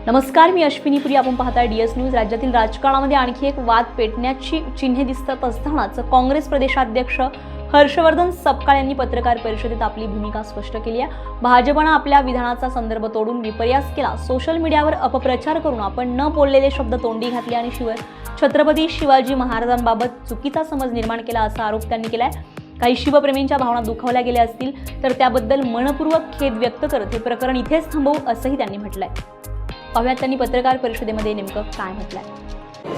नमस्कार, मी अश्विनी पुरी. आपण पाहताय डीएस न्यूज. राज्यातील राजकारणामध्ये आणखी एक वाद पेटण्याची चिन्हे दिसत असतानाच काँग्रेस प्रदेशाध्यक्ष हर्षवर्धन सपकाळ यांनी पत्रकार परिषदेत आपली भूमिका स्पष्ट केली आहे. भाजपने आपल्या विधानाचा संदर्भ तोडून विपर्यास केला. सोशल मीडियावर अपप्रचार करून आपण न बोललेले शब्द तोंडी घातले आणि छत्रपती शिवाजी महाराजांबाबत चुकीचा समज निर्माण केला असा आरोप त्यांनी केलाय. काही शिवप्रेमींच्या भावना दुखावल्या गेल्या असतील तर त्याबद्दल मनपूर्वक खेद व्यक्त करत हे प्रकरण इथेच थांबवू असंही त्यांनी म्हटलंय. पाहुयात त्यांनी पत्रकार परिषदेमध्ये नेमकं काय म्हटलंय.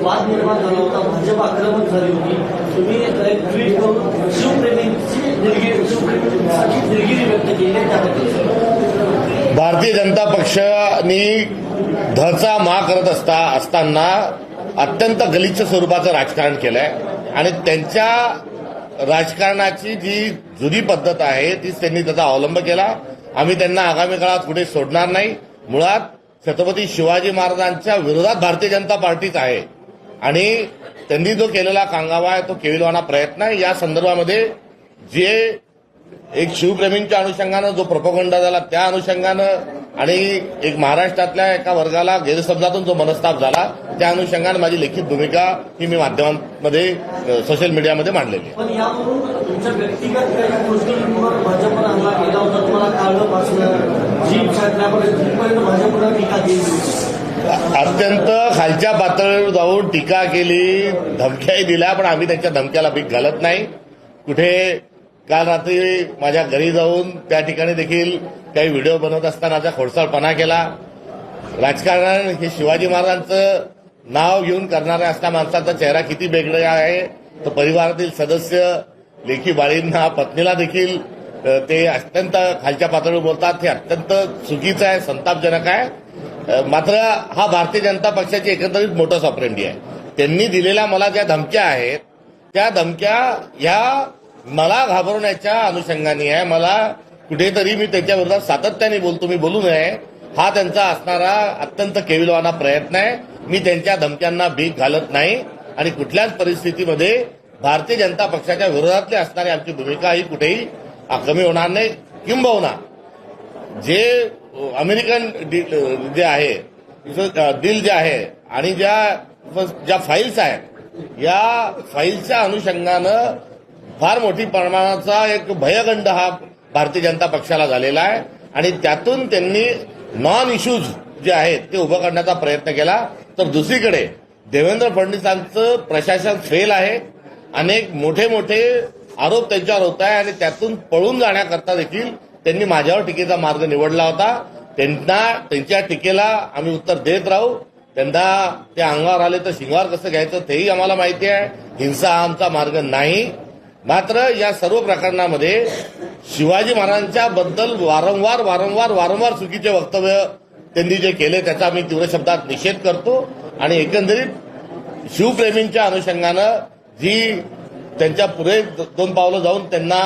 वाद निर्माण झाला होता, भाजप आक्रमक झाली होती. तुम्ही एक ट्विट करून शिवप्रेमींची दिलगिरी व्यक्त केली. त्याबद्दल भारतीय जनता पक्षाने धचा मा करत असताना अत्यंत गलिच्छ स्वरूपाचं राजकारण केलंय आणि त्यांच्या राजकारणाची जी जुनी पद्धत आहे तीच त्यांनी त्याचा अवलंब केला. आम्ही त्यांना आगामी काळात पुढे सोडणार नाही. मुळात छत्रपती शिवाजी महाराजांच्या विरोधात भारतीय जनता पार्टीच आहे आणि त्यांनी जो केलेला कांगावा आहे तो केविलवाना प्रयत्न आहे. या संदर्भामध्ये जे एक शिवप्रेमींच्या अनुषंगानं जो प्रोपगंडा झाला त्या अनुषंगानं आणि एक महाराष्ट्रातल्या एका वर्गाला गैरसमजातून जो मनस्ताप झाला त्या अनुषंगानं माझी लिखित भूमिका ही मी माध्यमांमध्ये सोशल मीडियामध्ये मांडलेली आहे. पण यावरून तुमच्या व्यक्तिगत काही गोष्टींवर भाजपनं हल्ला केला होता, तुम्हाला काढलं जीप छाटल्यापर्यंत भाजपनं टीका केली. अत्यंत खालच्या पातळीवर जाऊन टीका केली, धमक्याही दिल्या, पण आम्ही त्यांच्या धमक्याला भीक घालत नाही. कुठे काल रात्री माझ्या घरी जाऊन त्या ठिकाणी देखील काही व्हिडिओ बनवत असतानाचा खोडसाळपणा केला. राजकारण हे शिवाजी महाराजांचं नाव घेऊन करणाऱ्या असल्या माणसाचा चेहरा किती बेगडा आहे. तो परिवारातील सदस्य, लेखी बाळींना, पत्नीला देखील ते अत्यंत खालच्या पातळीवर बोलतात. हे अत्यंत चुकीचं आहे, संतापजनक आहे. मात्र हा भारतीय जनता पक्षाची एकंदरीत मोटस ऑपरेंडी आहे. त्यांनी दिलेल्या मला ज्या धमक्या आहेत त्या धमक्या ह्या मला घाबरवण्याच्या अनुषंगाने आहे. मला कुठेतरी मी त्यांच्या विरोधात सातत्याने बोलतो, मी बोलू नये हा त्यांचा असणारा अत्यंत केविलवाना प्रयत्न आहे. मी त्यांच्या धमक्यांना भीक घालत नाही आणि कुठल्याच परिस्थितीमध्ये भारतीय जनता पक्षाच्या विरोधातली असणारी आमची भूमिका ही कुठेही कमी होणार नाही. किंबहुना जे अमेरिकन जे आहे डील जे आहे आणि ज्या फाईल्स आहेत या फाईल्सच्या अनुषंगानं फार मोठी प्रमाणाचा एक भयगंड हा भारतीय जनता पक्षाला झालेला आहे आणि त्यातून त्यांनी नॉन इश्यूज जे आहेत ते उभं करण्याचा प्रयत्न केला. तर दुसरीकडे देवेंद्र फडणवीसांचं प्रशासन फेल आहे. अनेक मोठे मोठे आरोप त्यांच्यावर होत आहे आणि त्यातून पळून जाण्याकरता देखील त्यांनी माझ्यावर टीकेचा मार्ग निवडला होता. त्यांच्या टीकेला आम्ही उत्तर देत राहू. त्यांना ते अंगावर आले तर शिंगावर कसं घ्यायचं तेही आम्हाला माहिती आहे. हिंसा हा आमचा मार्ग नाही. मात्र या सर्व प्रकरणामध्ये शिवाजी महाराजांच्या बद्दल वारंवार चुकीचे वक्तव्य त्यांनी जे केले त्याचा मी तीव्र शब्दात निषेध करतो आणि एकंदरीत शिवप्रेमींच्या अनुषंगानं जी त्यांच्या पुढे दोन पावलं जाऊन त्यांना